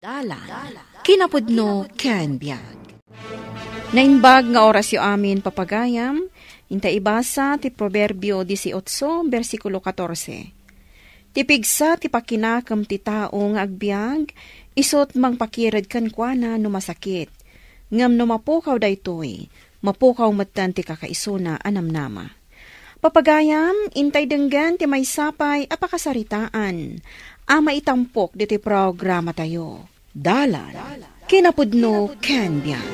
Dalan, kinapudno ken biag. Naimbag nga oras yu amin papagayam, inta ibasa ti Proverbio 18, versikulo 14. Tipigsa ti pakinakam ti tao nga agbiag, isot mang pakired kankwana no masakit. Ngam no mapukaw daytoy, mapukaw matan ti kakaisuna anamnama. Papagayam, intay denggan ti may sapay apakasaritaan. Ama itampok diti programa tayo. Dalan, kinapudno ken biag.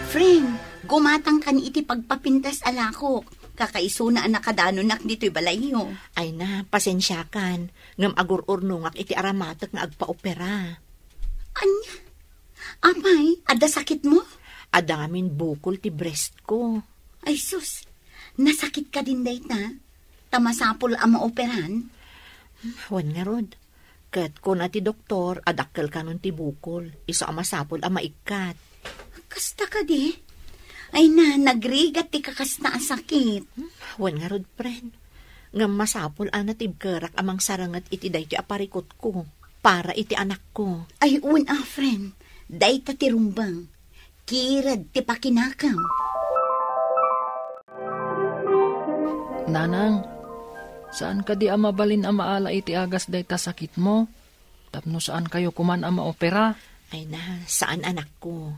Friend, gumatang kan iti pagpapintas alako. Kakaisuna ang nakadanunak dito'y balayyo. Ay na, pasensya kan. Ngam agur-urnungak iti aramatak nga agpa-opera. Anya? Amay, ada sakit mo? Ada ngamin bukol ti breast ko. Ay sus, nasakit ka din day na? Tamasapol ang maoperan? Wan nga rod. Kat ko na ti doktor, adakkel ka nun ti bukol. Iso ang masapol ang maikat. Kasta ka di? Ay na, nagrigat ti kakasta ang sakit. Wan nga rod, friend. Ngam masapol ang natibkerak amang sarangat iti day ti aparikot ko. Para iti anak ko. Ay friend. Day ta ti rumbang. Kirad ti pakinakam. Nanang, saan ka di amabalin ang maala iti agas day ta sakit mo? Tapno saan kayo kuman ang maopera? Ay na, saan anak ko?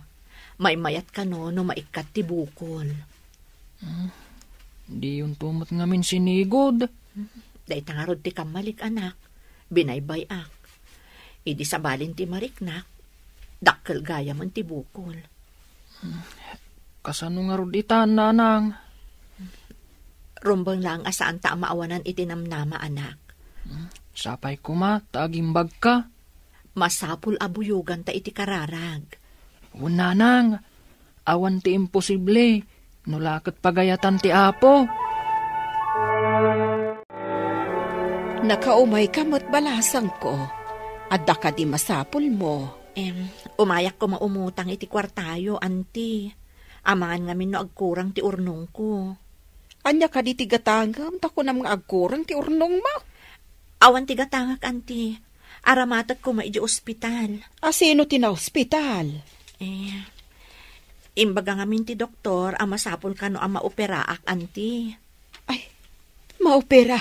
May mayat ka no maikat ti bukol. Di yun tumot ngamin sinigod. Day tangarod ti kamalik anak. Binaybayak. Idi sabalin ti mariknak. Dakkel gaya man ti bukol. Kasano nga rod itan, nanang? Rumbang lang asaan ta maawanan itinamnama anak. Sapay kuma, tagimbag ka. Masapul abuyugan ta iti kararag. Nanang, awan ti imposible. Nulakot pagayatan ti apo. Nakaumay kamot balasang ko. Adda ka di masapul mo. Umayak ko maumutang iti kwartayo, anti. Amangan ngamin no agkurang ti urnong ko. Anya ka di tigatangam, tako na mga agkurang ti urnong mo. Awan tigatangak, anti. Aramatat ko maiji ospital. Sino ti na ospital? Imbaga ngamin ti doktor, masapul ka no maoperaak, anti. Ay, maopera.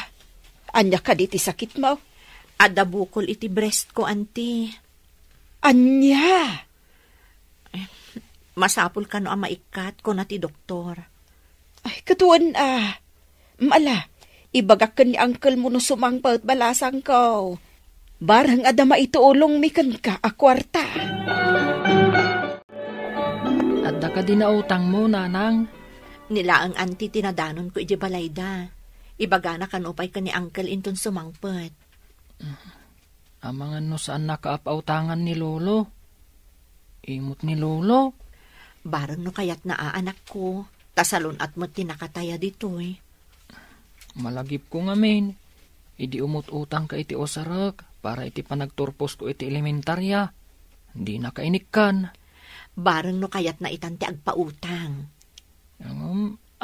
Anya ka di ti sakit mo? Ada bukol iti breast ko, anti. Anya? Masapul ka no maikat ko na ti doktor. Ay, katuan Maala, ibagak ka ni uncle mo no sumangpaut balasang ko. Barang adama ituulong mikan ka akwarta. Adda ka din na utang mo, nanang. Nilaang anti tinadanon ko iti balayda. Ibaga na kanupay ka ni uncle inton sumangpet. Amangan no saan nakaapautangan ni Lolo. Imot ni Lolo. Barang no kayat na anak ko. Tasalon at mo tinakataya ditoy. Malagip ko ngamin. Idi umut-utang ka iti osarak para iti panagturpos ko iti elementarya. Di na kainikkan. Barang no kayat na itanti agpautang.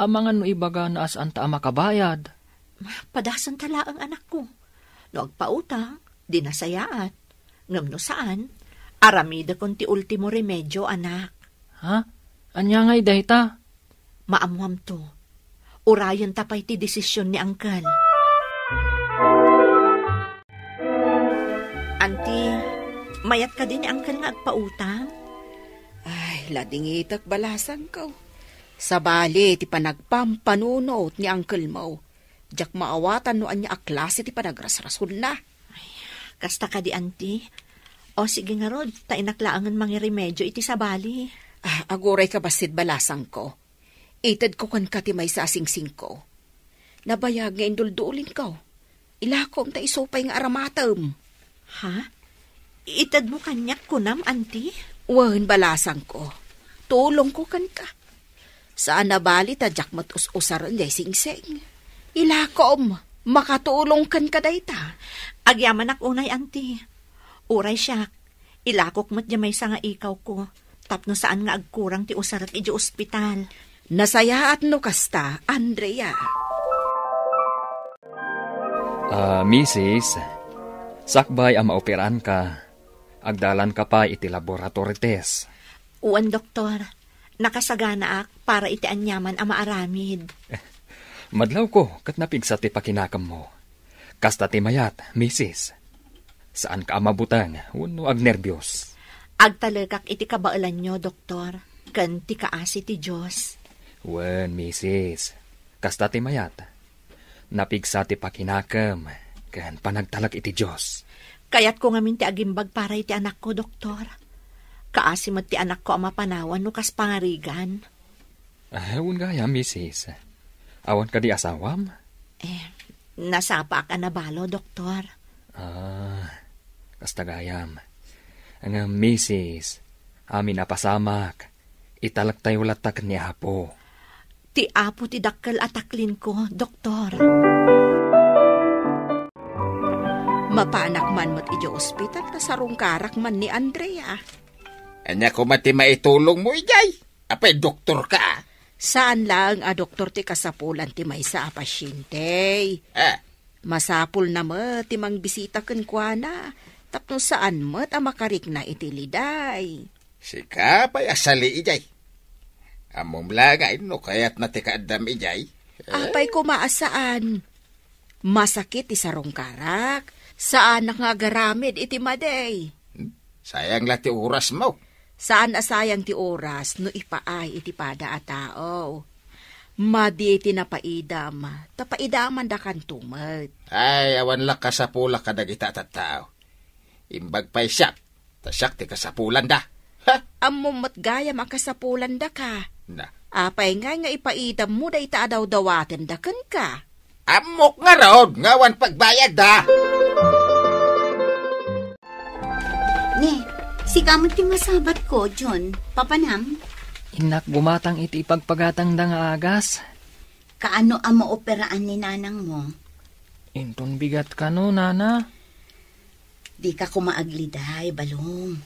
Amangan no ibaga na asaan ta makabayad. Padasan tala ang anak ko. No agpautang, di nasayaat. Ngam no saan? Aramida kon ti ultimo remedyo, anak. Ha? Anya ngay dayta? Maamuam to. Urayan tapay ti desisyon ni Angkal. Anti, mayat ka din ni Angkal nga agpautang? Ay, ladingitak balasang ko. Sabali, ti panagpampanunot ni uncle mo. Diyak maawatan no anya aklase ti panagrasrason na. Ay, kasta ka di, anti. O sige nga rod, tainaklaangan mangi remedyo iti sabali. Aguray ka basid balasang ko. Itad ko kan kati may sasingsing ko. Nabayag nga induldulin ko. Ilakom ta isopay nga aramatam. Ha? Itad mo kanyak kunam, anti? Wan balasang ko. Tulong ko kan ka. Saan nabali ta jak matus-usaran day singsing. Ilakom, makatulong kan ka dayta. Agyaman ak unay, anti. Uray siya, ilakok mat may nga ikaw ko. Tapno saan nga agkurang ti usarat iti ospital. Nasayaat no kasta, Andrea. Mrs., sakbay ang maoperaan ka. Agdalan ka pa iti laboratory test. Uwan, doktor. Nakasagana ak para iti anyaman ang maaramid. Madlaw ko, kat napigsa ti pakinakam mo. Kasta ti mayat, misis. Saan ka mabutang, uno ag nervyos. Agtalagak iti kabailan nyo, doktor. Kan ti kaasi ti Diyos. Wen, misis. Kasta ti mayat. Napigsa ti pakinakam, kan panagtalag iti Diyos. Kaya't ko ngamin ti agimbag para iti anak ko, doktor. Kaasi mo ti anak ko ang mapanawan no kas pangarigan. Awan gaya, misis. Awan ka di asawam? Nasapa ka na balo, doktor. Kasta gayam. Ang misis, amin apasamak, italak tayo latak ni Apo. Ti Apo ti dakkel ataklin ko, doktor. Mapanak man mo't iti ospital, tasarong karak man ni Andrea. Anya ko mati maitulong mo, ijay. Apay, doktor ka. Saan lang doktor ti kasapulan ti maysa a pasyente? Masapul na mo ti mang bisita ken kuana. Tapno saan mo't a makarik na itiliday. Sika pa'y asali, ijay. Among lagay, no kaya't na ti kaadam, ijay. Apay ko maasaan. Masakit ti sarong karak. Saan nakagaramid iti maday? Sayang la ti oras mo. Saan asayang ti oras no ipaay iti pada a tao? Madi iti napaidam, tapaidaman da kan tumet. Ay, awan la kasapula kadagita tattao. Imbag pa'y siyak, tasyak ti kasapulan da. Ha? Amumot gayam ang kasapulan da ka. Na. Apay nga ipaidam mo da ita daw-dawaten da kan ka. Amok nga rod, ngawan pagbayad da. Ne, si kamot ti masabat ko, John. Papanam? Inak gumatang iti ipagpagatang da nga agas. Kaano ang maoperaan ni nanang mo? Inton bigat ka no, nana. Di ka kumaagliday, balong.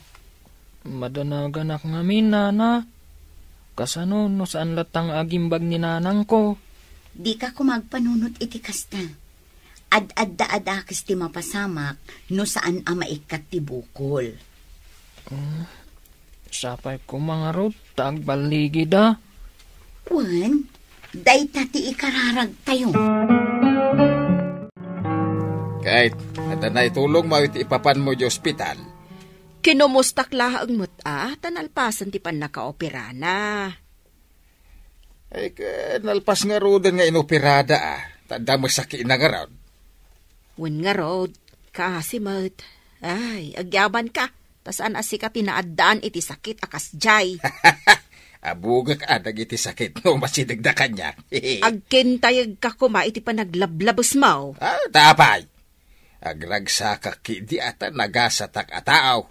Madanaganak ngamin, nana. Kasano no saan latang agimbag ni nanang ko. Di ka kumagpanunot iti kasta. Ad-ad-da-adakis ti mapasamak no saan ang maikat ti bukol. Sapay ko mga rod, tagbaligi da. Wan, day tati ikararag tayo. Kahit, ada na itulong mo iti ipapan mo di ospital. Kinumustak lahang muta, tanalpasan ti pan nakaopera na. Ay, nalpas nga rodan nga inoperada Tanda mo sakit na nga raw. Wen nga rod, kasi mat. Ay, agyaban ka. Tasaan asika tinaadaan iti sakit akas jay. Abugak adag iti sakit no masidagdakan niya. Agkintayag ka kuma iti panaglablabos mo. Tapay. Agragsa ka kidi ata nagasatak ataaw.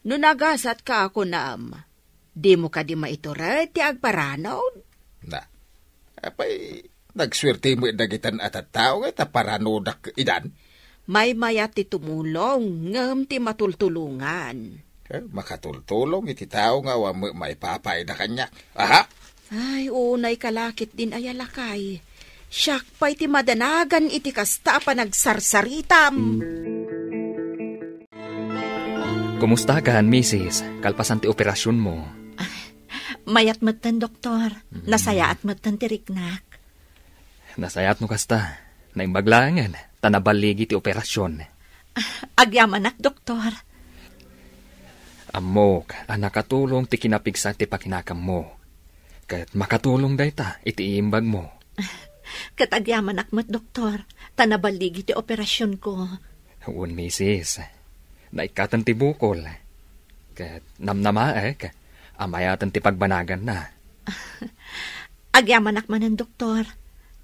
No nagasat ka ako naam. Di mo ka di maitured ti agparanaw. Na, apay, nagswerte mo dagitan at tao nga taparanodak idan. May mayat ti tumulong, ngam ti matultulungan. Makatultulong iti tao nga wa mo maipapay na kanya. Aha? Ay, unay kalakit din ayalakay. Siyak pa'y ti madanagan iti kasta pa nagsarsaritam. Kumusta ka, Mrs.? Kalpasan ti operasyon mo. Mayat matan, doktor. Nasayaat matan ti riknak. Nasayat no kasta. Naimbaglangan. Tanabaligi ti operasyon. Agyamanak, doktor. Amok, nakatulong ti kinapigsa ti pakinakam mo. Kahit makatulong dayta, iti iimbag mo. Katagyamanak mat, doktor. Tanabaligi ti operasyon ko. Un, misis. Naikatan ti bukol. Kahit namnamaek, amayatan ti pagbanagan na. Agyamanak manan, doktor.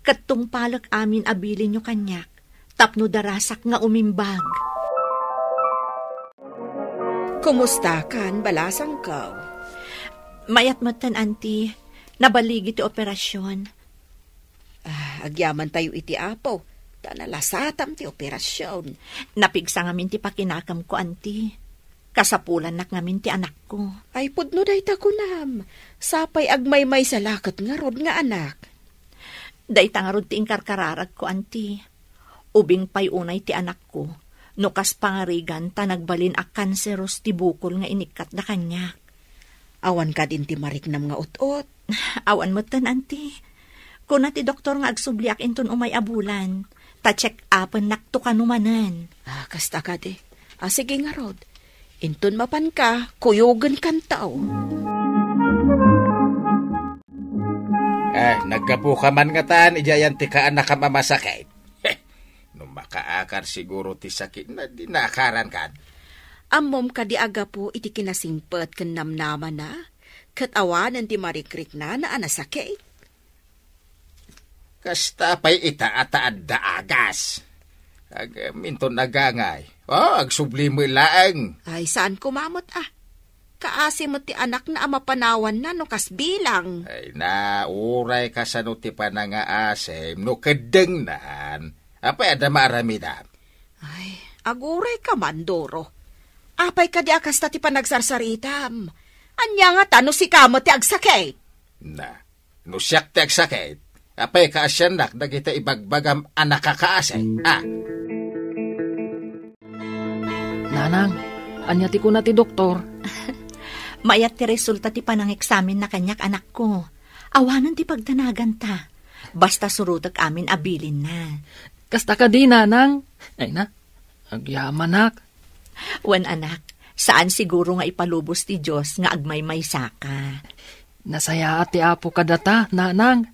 Katong palak amin abilin nyo kanyak. Tapno darasak nga umimbag. Kumusta kan, balasang ka? Mayat matan, auntie. Nabaligi ti operasyon. Agyaman tayo iti apo. Tanalasatam ti operasyon. Napigsa ngamin ti pakinakam ko, auntie. Kasapulan nak ngamin ti anak ko. Ay, pudno day ta kunam. Sapay agmaymay sa lakat nga rod nga anak. Day tangarod ti ingkarkararag ko, auntie. Ubing pay unay ti anak ko. No kas pangarigan ta nagbalin a kanseros ti bukol nga inikat da kanyak. Awan ka din ti mariknam nga ut-ut. Awan mo tan, anti. Kung ti doktor nga agsubliak inton umay abulan, ta-check upan nakto ka numanan. Kasta ka di. Sige nga rod. Inton mapan ka, kuyogan kan tao. Nagkapo ka man nga tan, ijayan ti kaan na kamamasakit. Nung makaakar siguro ti sakit na dinakaran kan. Ammom ka di aga po iti kinasimpet ken namnaman na, ket awanan ti marikrik na anasakit. Kasta pa'y itaataad da agas. Minton nagangay. Agsubli mo laang. Ay, saan kumamot Kaasi mo ti anak na amapanawan na no kas bilang. Ay, nauray ka sa no ti panangaasim no kadeng naan. Apay ada maaramidam. Ay, aguray ka man, Doro. Apay ka di akas ta ti panagsarsaritam. Anya nga ta no si kamo ti agsakit. No siyak ti agsakit. Apay ka asyanak na kita ibagbagam anak kakaasay. Nanang, anya ti ko na ti doktor. Mayat ti resulta ti panang-eksamin na kanyak anak ko. Awanan ti pagtanagan ta. Basta surutag amin abilin na. Kasta ka di, nanang. Ay na, agyaman nak. Wan anak, saan siguro nga ipalubos ti Diyos nga agmay-may saka. Nasaya ti apo kadata, nanang.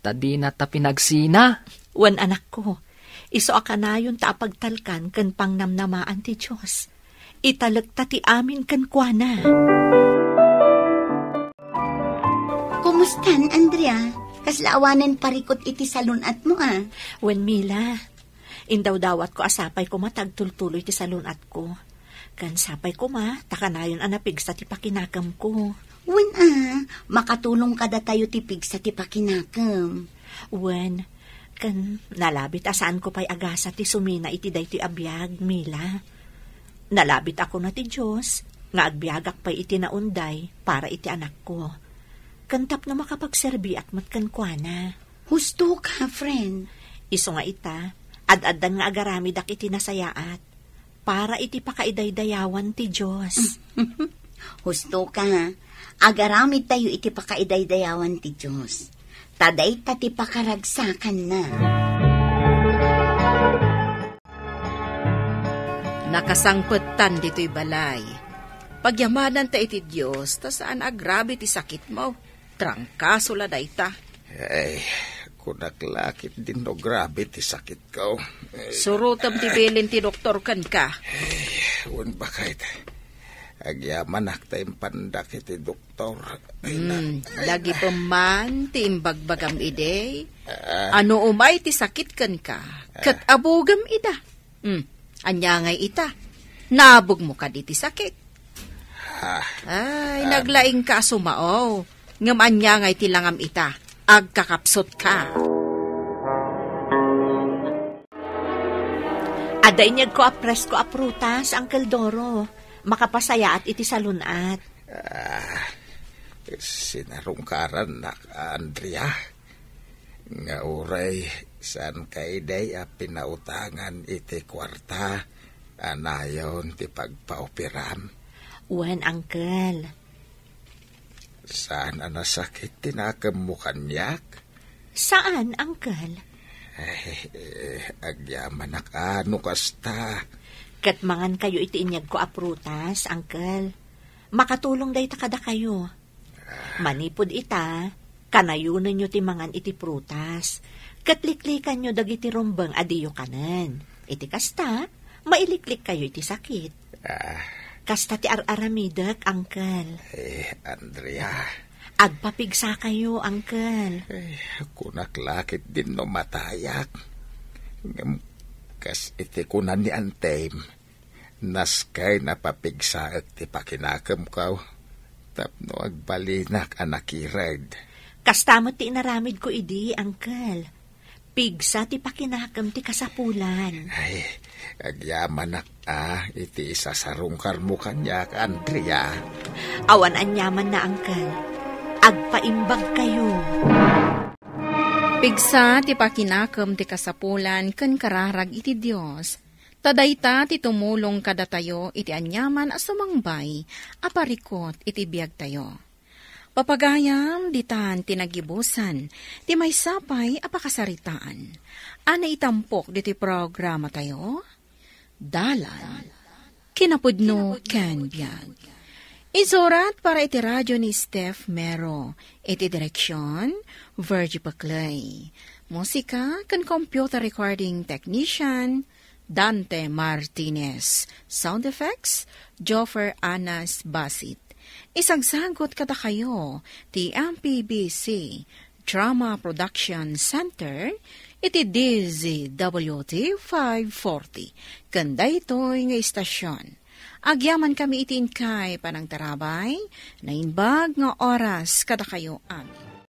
Tadi na ta pinagsina. Wan anak ko, iso akanayon ta apagtalkan ken pangnamnamaan ti Diyos. Italagta ti amin ken kuana. Kumustan, Andrea? Kaslaawanan parikot iti salunat mo, Wen Mila, indaw-dawat ko asapay ko matagtultuloy ti salunat ko. Kan sapay ko takanayon anapig sa ti pakinakam ko. Wen makatulong kada tayo tipig sa ti pakinakam. Wen, kan nalabit asaan ko pa'y agasa ti sumina iti day ti abiyag, Mila. Nalabit ako na ti Diyos, nga agbiagak pa'y iti naunday para iti anak ko. Kantap na makapagserbi at matkankwana. Husto ka, friend. Iso nga ita, ad-adan nga agaramidak iti nasayaat, para iti pakaidaydayawan ti Diyos. Husto ka, agaramid tayo iti pakaidaydayawan ti Diyos. Taday ti pakaragsakan na. Nakasangpetan dito'y balay. Pagyamanan ta iti Diyos, ta saan agrabe ti sakit mo. Trangkaso la dayta. Ay, kunaklakit din no grabe ti sakit ko. Surutam ti bilin ti doktor kan ka. Ay, un bakit. Agyaman tayong pandak iti doktor. Lagi pa man ti imbagbagam ide. Ano umay ti sakit kan ka. Kat abugam ida. Anya ngay ita. Nabog mo ka di ti sakit. Ay, naglaing ka sumao. Ngam anya ngay tilangam ita. Agkakapsot ka. Aday niyag ko apres ko aprutas, Uncle Doro. Makapasaya at iti salunat. Sinarungkaran na, Andrea. Nga uray, saan kay day pinautangan iti kwarta. Anayon ti pagpaoperam. Wen, Uncle. Saan nasakit tinakam mo kanyak? Saan, Uncle? Agyaman na ka, no kasta. Katmangan kayo iti inyag ko aprutas, Uncle. Makatulong day takada kayo. Manipod ita, kanayunan nyo ti mangan iti prutas. Katliklikan nyo dagiti rumbang adiyo kanan. Iti kasta, mailiklik kayo iti sakit. Kasta ti aramidak, Uncle. Andrea. Agpapigsa kayo, Uncle. Kunaklakit din no matayak. Kas iti kunan ni Antay. Naskay napapigsa at ti pakinakam ko. Tapno agbalinak anakirad. Kasta mo ti inaramid ko idi, Uncle. Pigsa ti pakinakam ti kasapulan. Ay, agyaman iti isasarungkar mo kanyak, Andrea. Awan anyaman na, Uncle. Agpaimbag kayo. Pigsa ti pakinakam ti kasapulan ken kararag iti Dios. Tadayta ti tumulong kada tayo iti anyaman as sumangbay, aparikot iti biyag tayo. Papagayam ditan tinagibusan, ti may sapay apakasaritaan. Ana itampok diti programa tayo? Dalan. Kinapudno ken biag. Isurat para iti radyo ni Steph Mero. Iti direksyon, Virgie Paclay. Musika kan computer recording technician, Dante Martinez. Sound effects, Joffer Anas Basit. Isagsagot kada kayo, ti MPBC Drama Production Center, iti DZWT 540. Kanda ito'y nga istasyon. Agyaman kami itin kay panang tarabay, na inbag nga oras kada kayo amin.